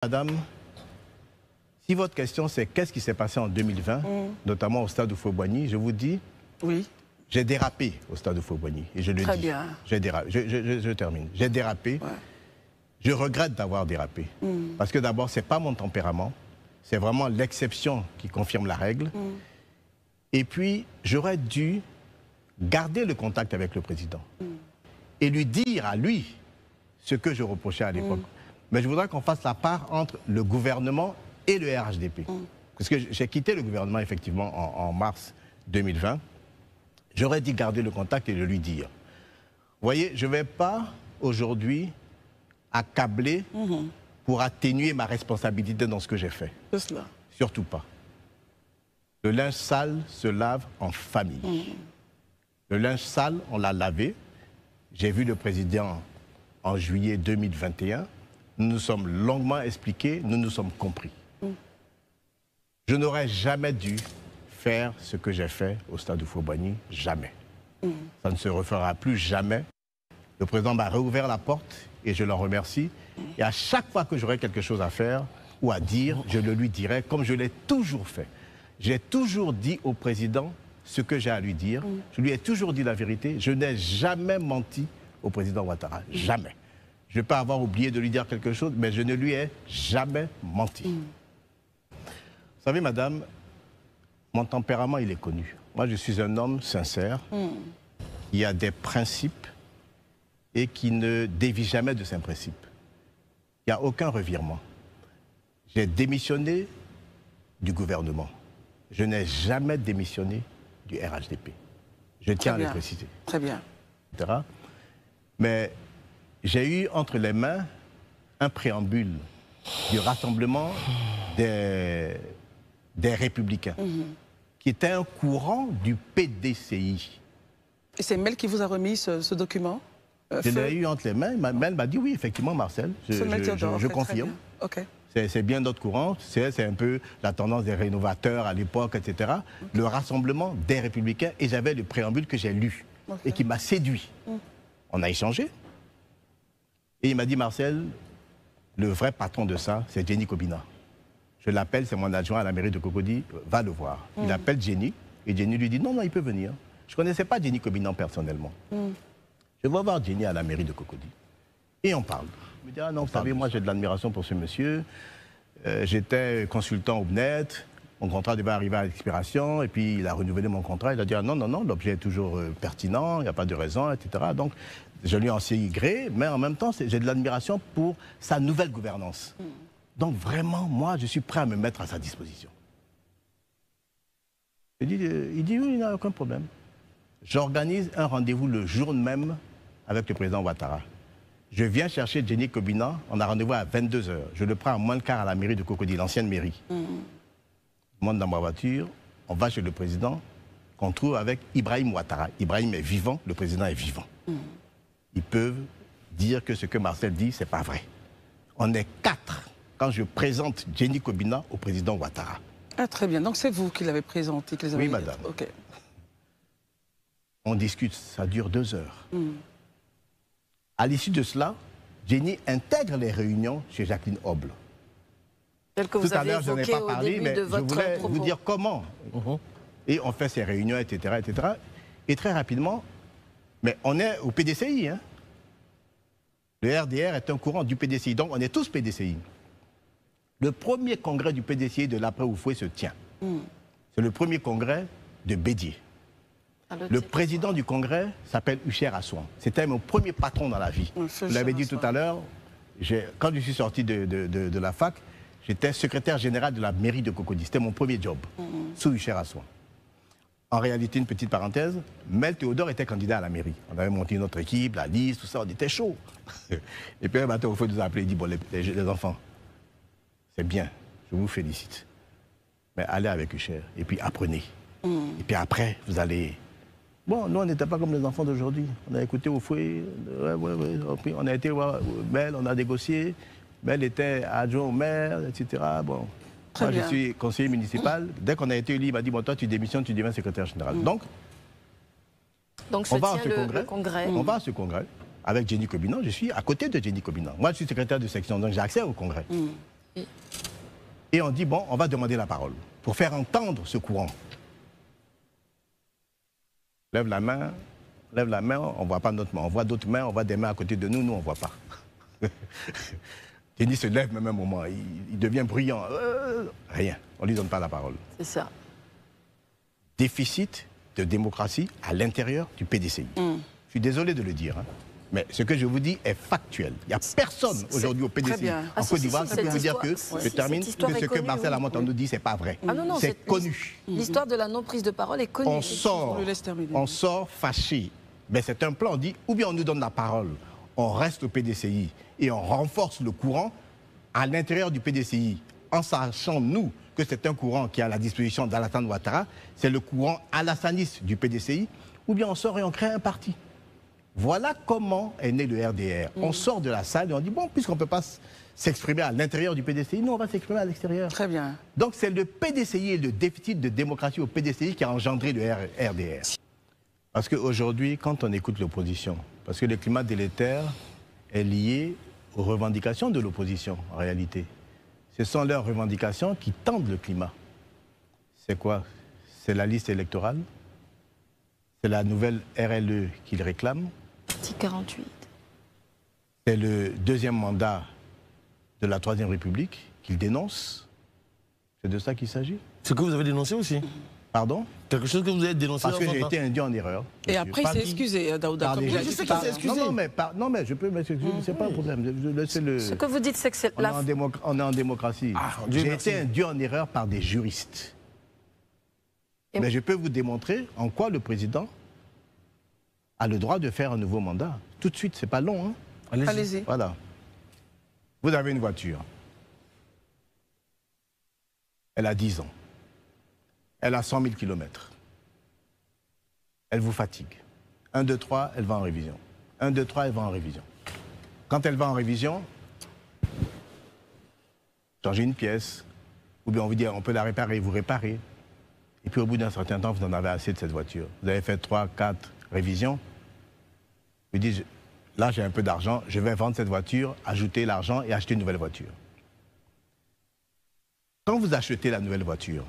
Madame, si votre question c'est qu'est-ce qui s'est passé en 2020, notamment au stade de Houphouët-Boigny, je vous dis, oui. J'ai dérapé au stade de Houphouët-Boigny, et je le Très dis. bien. J'ai dérapé. Je termine. J'ai dérapé. Ouais. Je regrette d'avoir dérapé. Parce que d'abord, ce n'est pas mon tempérament, c'est vraiment l'exception qui confirme la règle. Et puis, j'aurais dû garder le contact avec le président et lui dire à lui ce que je reprochais à l'époque. Mais je voudrais qu'on fasse la part entre le gouvernement et le RHDP. Parce que j'ai quitté le gouvernement effectivement en mars 2020. J'aurais dû garder le contact et le lui dire. Vous voyez, je ne vais pas aujourd'hui accabler pour atténuer ma responsabilité dans ce que j'ai fait. C'est cela. Surtout pas. Le linge sale se lave en famille. Le linge sale, on l'a lavé. J'ai vu le président en juillet 2021. Nous nous sommes longuement expliqués, nous nous sommes compris. Je n'aurais jamais dû faire ce que j'ai fait au stade de Houphouët-Boigny, jamais. Ça ne se refera plus jamais. Le président m'a réouvert la porte et je l'en remercie. Et à chaque fois que j'aurai quelque chose à faire ou à dire, je le lui dirai comme je l'ai toujours fait. J'ai toujours dit au président ce que j'ai à lui dire. Je lui ai toujours dit la vérité. Je n'ai jamais menti au président Ouattara. Jamais. Je peux avoir oublié de lui dire quelque chose, mais je ne lui ai jamais menti. Vous savez, madame, mon tempérament, il est connu. Moi, je suis un homme sincère, qui a des principes et qui ne dévie jamais de ses principes. Il n'y a aucun revirement. J'ai démissionné du gouvernement. Je n'ai jamais démissionné du RHDP. Je tiens à le préciser. Très bien. Etc. Mais j'ai eu entre les mains un préambule du rassemblement des Républicains, qui était un courant du PDCI. Et c'est Mel qui vous a remis ce document Je l'ai eu entre les mains. Mel m'a dit oui, effectivement, Marcel. Je confirme. Okay. C'est bien notre courant. C'est un peu la tendance des rénovateurs à l'époque, etc. Le rassemblement des Républicains. Et j'avais le préambule que j'ai lu et qui m'a séduit. On a échangé. Et il m'a dit, Marcel, le vrai patron de ça, c'est Jenny Kobina. Je l'appelle, c'est mon adjoint à la mairie de Cocody, va le voir. Il appelle Jenny, et Jenny lui dit, non, non, il peut venir. Je ne connaissais pas Jenny Kobina personnellement. Je vais voir Jenny à la mairie de Cocody. Et on parle. Il me dit, ah non, vous savez, moi j'ai de l'admiration pour ce monsieur. J'étais consultant au BNET, mon contrat devait arriver à l'expiration, et puis il a renouvelé mon contrat. Il a dit, ah non, non, non, l'objet est toujours pertinent, il n'y a pas de raison, etc. Donc, je lui en sais gré, mais en même temps, j'ai de l'admiration pour sa nouvelle gouvernance. Donc vraiment, moi, je suis prêt à me mettre à sa disposition. Il dit oui, il n'y a aucun problème. J'organise un rendez-vous le jour même avec le président Ouattara. Je viens chercher Jenny Kobina, on a rendez-vous à 22 h. Je le prends à moins le quart à la mairie de Cocody, l'ancienne mairie. Je monte dans ma voiture, on va chez le président, qu'on trouve avec Ibrahim Ouattara. Ibrahim est vivant, le président est vivant. Ils peuvent dire que ce que Marcel dit, ce n'est pas vrai. On est 4 quand je présente Jenny Kobina au président Ouattara. Ah, très bien. Donc c'est vous qui l'avez présenté, qui les avez... Oui, madame. Ok. On discute, ça dure 2 heures. À l'issue de cela, Jenny intègre les réunions chez Jacqueline Hoble. Tel que vous avez évoqué au début de votre propos. Tout à l'heure, je n'en ai pas parlé, mais je voulais vous dire comment. Et on fait ces réunions, etc., etc. Et très rapidement, mais on est au PDCI. Hein. Le RDR est un courant du PDCI, donc on est tous PDCI. Le premier congrès du PDCI de l'après-Houphouët se tient. C'est le premier congrès de Bédier. Le président du congrès s'appelle Hucher Assouan. C'était mon premier patron dans la vie. Vous l'avez dit tout à l'heure, quand je suis sorti de la fac, j'étais secrétaire général de la mairie de Cocody. C'était mon premier job, sous Hucher Assouan. En réalité, une petite parenthèse, Mel Théodore était candidat à la mairie. On avait monté notre équipe, la liste, tout ça, on était chaud. Et puis un matin, il faut nous appeler, il dit, bon, les enfants, c'est bien, je vous félicite. Mais allez avec Hucher, et puis apprenez. Et puis après, vous allez... Bon, nous, on n'était pas comme les enfants d'aujourd'hui. On a écouté Houphouët, puis on a été voir Mel, on a négocié. Mel était adjoint au maire, etc. Bon, moi, je suis conseiller municipal. Dès qu'on a été élu, il m'a dit, bon, toi, tu démissionnes, tu deviens secrétaire général. Donc on va à ce congrès. On va à ce congrès avec Jenny Kobina. Je suis à côté de Jenny Kobina. Moi, je suis secrétaire de section, donc j'ai accès au congrès. Oui. Et on dit, bon, on va demander la parole pour faire entendre ce courant. Lève la main, on ne voit pas notre main. On voit d'autres mains, on voit des mains à côté de nous, nous, on ne voit pas. Denis se lève même un moment, il devient bruyant. Rien, on ne lui donne pas la parole. C'est ça. Déficit de démocratie à l'intérieur du PDCI. Je suis désolé de le dire, hein, mais ce que je vous dis est factuel. Il n'y a personne aujourd'hui au PDCI en Côte d'Ivoire qui peut vous dire que, je termine, que ce que Marcel Amotan nous dit, ce n'est pas vrai. Ah non, c'est connu. L'histoire de la non-prise de parole est connue. On sort fâché. Mais c'est un plan, on dit, ou bien on nous donne la parole, on reste au PDCI et on renforce le courant à l'intérieur du PDCI, en sachant, nous, que c'est un courant qui est à la disposition d'Alassane Ouattara, c'est le courant alassaniste du PDCI, ou bien on sort et on crée un parti. Voilà comment est né le RDR. On sort de la salle et on dit, bon, puisqu'on ne peut pas s'exprimer à l'intérieur du PDCI, nous, on va s'exprimer à l'extérieur. Très bien. Donc c'est le PDCI et le déficit de démocratie au PDCI qui a engendré le RDR. Parce qu'aujourd'hui, quand on écoute l'opposition, parce que le climat délétère est lié aux revendications de l'opposition, en réalité. Ce sont leurs revendications qui tendent le climat. C'est quoi? C'est la liste électorale, c'est la nouvelle RLE qu'ils réclament. Article 48. C'est le deuxième mandat de la Troisième République qu'ils dénoncent. C'est de ça qu'il s'agit. Ce que vous avez dénoncé aussi. Pardon? Quelque chose que vous avez dénoncé. Parce que j'ai été induit en erreur. Et après, il s'est excusé, Daouda. Je sais qu'il s'est excusé. Non, mais je peux m'excuser, c'est pas un problème. Ce que vous dites, c'est que c'est on est en démocratie. J'ai été induit en erreur par des juristes. Mais je peux vous démontrer en quoi le président a le droit de faire un nouveau mandat. Tout de suite, c'est pas long. Hein? Allez-y. Voilà. Vous avez une voiture. Elle a 10 ans. Elle a 100 000 km. Elle vous fatigue. 1, 2, 3, elle va en révision. 1, 2, 3, elle va en révision. Quand elle va en révision, changez une pièce, ou bien on vous dit on peut la réparer, vous réparez. Et puis au bout d'un certain temps, vous en avez assez de cette voiture. Vous avez fait 3, 4 révisions. Vous dites, là j'ai un peu d'argent, je vais vendre cette voiture, ajouter l'argent et acheter une nouvelle voiture. Quand vous achetez la nouvelle voiture,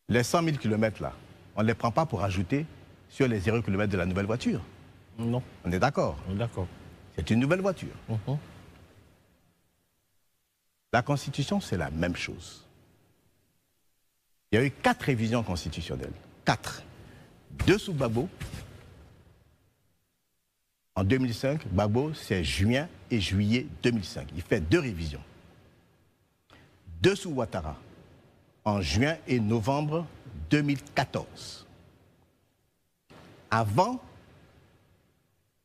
les 100 000 km là, on ne les prend pas pour ajouter sur les 0 km de la nouvelle voiture. Non. On est d'accord? D'accord. C'est une nouvelle voiture. La Constitution, c'est la même chose. Il y a eu 4 révisions constitutionnelles. 4. 2 sous Gbagbo. En 2005, Gbagbo, c'est juin et juillet 2005. Il fait 2 révisions. 2 sous Ouattara. En juin et novembre 2014, avant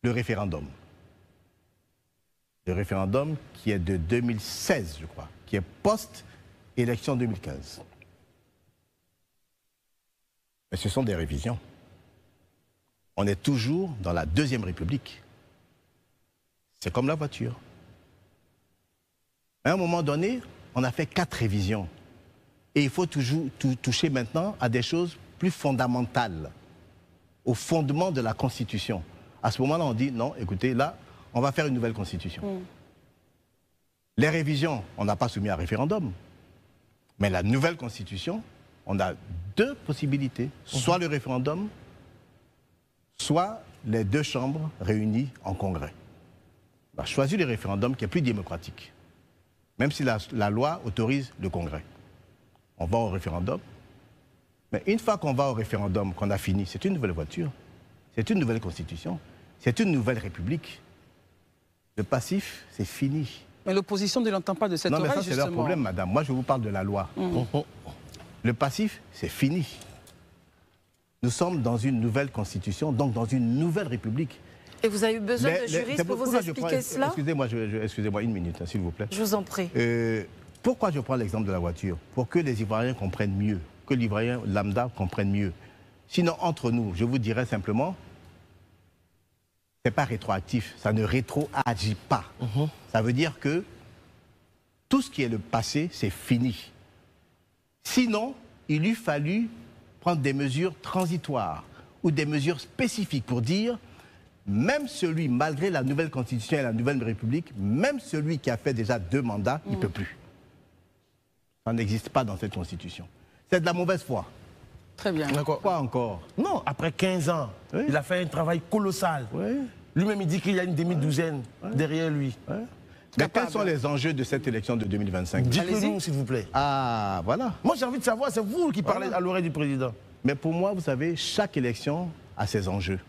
le référendum. Le référendum qui est de 2016, je crois, qui est post-élection 2015. Mais ce sont des révisions. On est toujours dans la Deuxième République. C'est comme la voiture. À un moment donné, on a fait 4 révisions. Et il faut toujours toucher maintenant à des choses plus fondamentales, au fondement de la Constitution. À ce moment-là, on dit, non, écoutez, là, on va faire une nouvelle Constitution. Les révisions, on n'a pas soumis à référendum. Mais la nouvelle Constitution, on a 2 possibilités. Soit le référendum, soit les 2 chambres réunies en congrès. On a choisi le référendum qui est plus démocratique. Même si la loi autorise le congrès. On va au référendum. Mais une fois qu'on va au référendum, qu'on a fini, c'est une nouvelle voiture. C'est une nouvelle constitution. C'est une nouvelle république. Le passif, c'est fini. Mais l'opposition ne l'entend pas de cette oreille, justement. Non, mais ça, c'est leur problème, madame. Moi, je vous parle de la loi. Le passif, c'est fini. Nous sommes dans une nouvelle constitution, donc dans une nouvelle république. Et vous avez eu besoin de juristes pour vous expliquer cela? Excusez-moi, excusez-moi une minute, s'il vous plaît. Je vous en prie. Pourquoi je prends l'exemple de la voiture? Pour que les Ivoiriens comprennent mieux, que l'Ivoirien lambda comprenne mieux. Sinon, entre nous, je vous dirais simplement, ce n'est pas rétroactif, ça ne rétroagit pas. Ça veut dire que tout ce qui est le passé, c'est fini. Sinon, il eût fallu prendre des mesures transitoires ou des mesures spécifiques pour dire même celui, malgré la nouvelle constitution et la nouvelle république, même celui qui a fait déjà 2 mandats, il ne peut plus. Ça n'existe pas dans cette constitution. C'est de la mauvaise foi. Très bien. Quoi encore? Non, après 15 ans, oui. Il a fait un travail colossal. Oui. Lui-même, il dit qu'il y a une demi-douzaine derrière lui. Mais quels sont les enjeux de cette élection de 2025? Dites-le-nous, s'il vous plaît. Ah, voilà. Moi, j'ai envie de savoir, c'est vous qui parlez à l'oreille du président. Mais pour moi, vous savez, chaque élection a ses enjeux.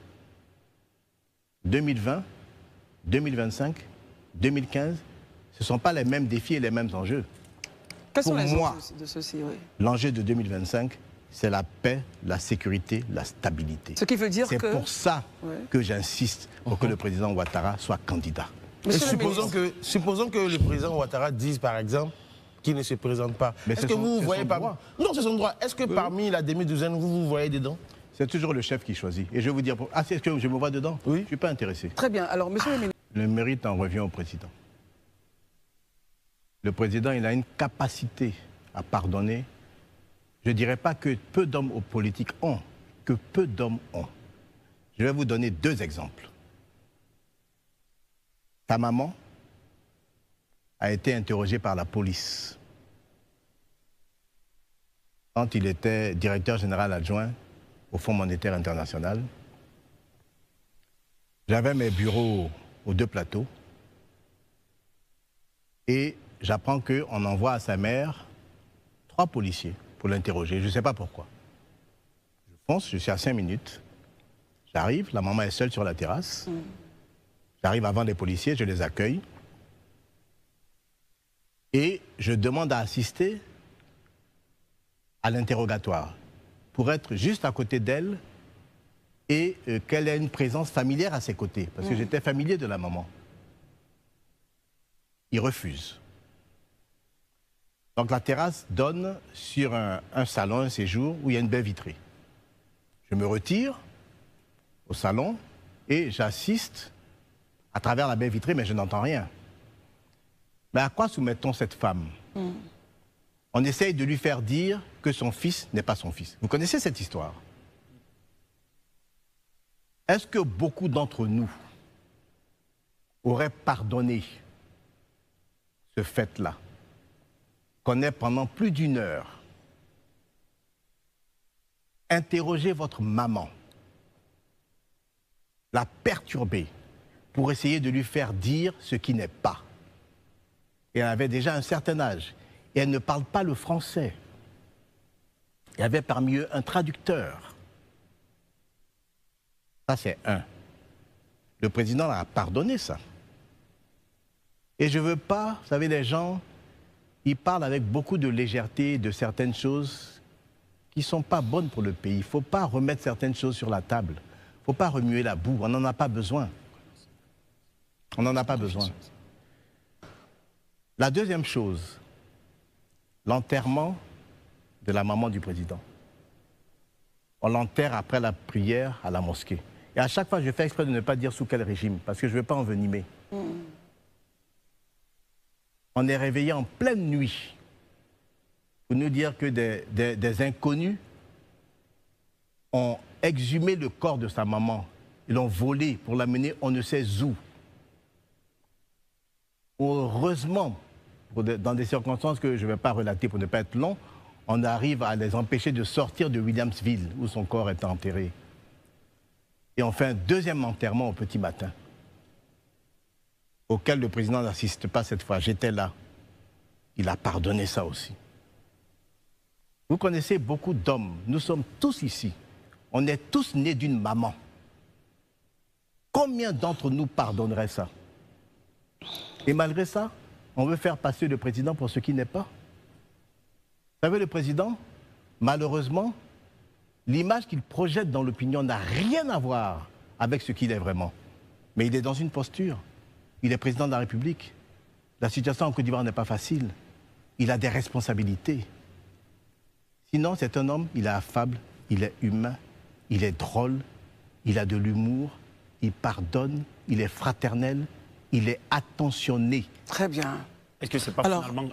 2020, 2025, 2015, ce ne sont pas les mêmes défis et les mêmes enjeux. Quels sont les enjeux de ceci, l'enjeu de 2025, c'est la paix, la sécurité, la stabilité. Ce qui veut dire que... C'est pour ça que j'insiste pour que le président Ouattara soit candidat. Supposons que le président Ouattara dise, par exemple, qu'il ne se présente pas. Est-ce que vous voyez pas... Non, c'est son droit. Est-ce que parmi la demi-douzaine, vous voyez dedans? C'est toujours le chef qui choisit. Et je vais vous dire... Ah, est-ce que je me vois dedans? Oui. Je ne suis pas intéressé. Très bien. Alors, monsieur le ministre... Le mérite en revient au président. Le président, il a une capacité à pardonner. Je ne dirais pas que peu d'hommes politiques ont, que peu d'hommes ont. Je vais vous donner 2 exemples. Ta maman a été interrogée par la police quand il était directeur général adjoint au Fonds monétaire international. J'avais mes bureaux aux 2 plateaux et j'apprends qu'on envoie à sa mère 3 policiers pour l'interroger. Je ne sais pas pourquoi. Je fonce, je suis à 5 minutes. J'arrive, la maman est seule sur la terrasse. J'arrive avant les policiers, je les accueille. Et je demande à assister à l'interrogatoire pour être juste à côté d'elle et qu'elle ait une présence familière à ses côtés. Parce que j'étais familier de la maman. Il refuse. Donc la terrasse donne sur un salon, un séjour, où il y a une baie vitrée. Je me retire au salon et j'assiste à travers la baie vitrée, mais je n'entends rien. Mais à quoi soumettons cette femme? On essaye de lui faire dire que son fils n'est pas son fils. Vous connaissez cette histoire? Est-ce que beaucoup d'entre nous auraient pardonné ce fait-là? Qu'on ait pendant plus d'1 heure interrogé votre maman, la perturber pour essayer de lui faire dire ce qui n'est pas. Et elle avait déjà un certain âge et elle ne parle pas le français. Il y avait parmi eux un traducteur. Ça, c'est un. Le président a pardonné ça. Et je ne veux pas, vous savez, les gens... Il parle avec beaucoup de légèreté de certaines choses qui ne sont pas bonnes pour le pays. Il ne faut pas remettre certaines choses sur la table. Il ne faut pas remuer la boue. On n'en a pas besoin. On n'en a pas besoin. La deuxième chose, l'enterrement de la maman du président. On l'enterre après la prière à la mosquée. Et à chaque fois, je fais exprès de ne pas dire sous quel régime, parce que je ne veux pas envenimer. On est réveillé en pleine nuit pour nous dire que des inconnus ont exhumé le corps de sa maman. Ils l'ont volé pour l'amener on ne sait où. Heureusement, dans des circonstances que je ne vais pas relater pour ne pas être long, on arrive à les empêcher de sortir de Williamsville, où son corps est enterré. Et on fait un 2e enterrement au petit matin, auquel le président n'assiste pas cette fois. J'étais là. Il a pardonné ça aussi. Vous connaissez beaucoup d'hommes. Nous sommes tous ici. On est tous nés d'une maman. Combien d'entre nous pardonneraient ça? Et malgré ça, on veut faire passer le président pour ce qui n'est pas. Vous savez, le président, malheureusement, l'image qu'il projette dans l'opinion n'a rien à voir avec ce qu'il est vraiment. Mais il est dans une posture. Il est président de la République. La situation en Côte d'Ivoire n'est pas facile. Il a des responsabilités. Sinon, c'est un homme, il est affable, il est humain, il est drôle, il a de l'humour, il pardonne, il est fraternel, il est attentionné. Très bien. Est-ce que c'est pas finalement...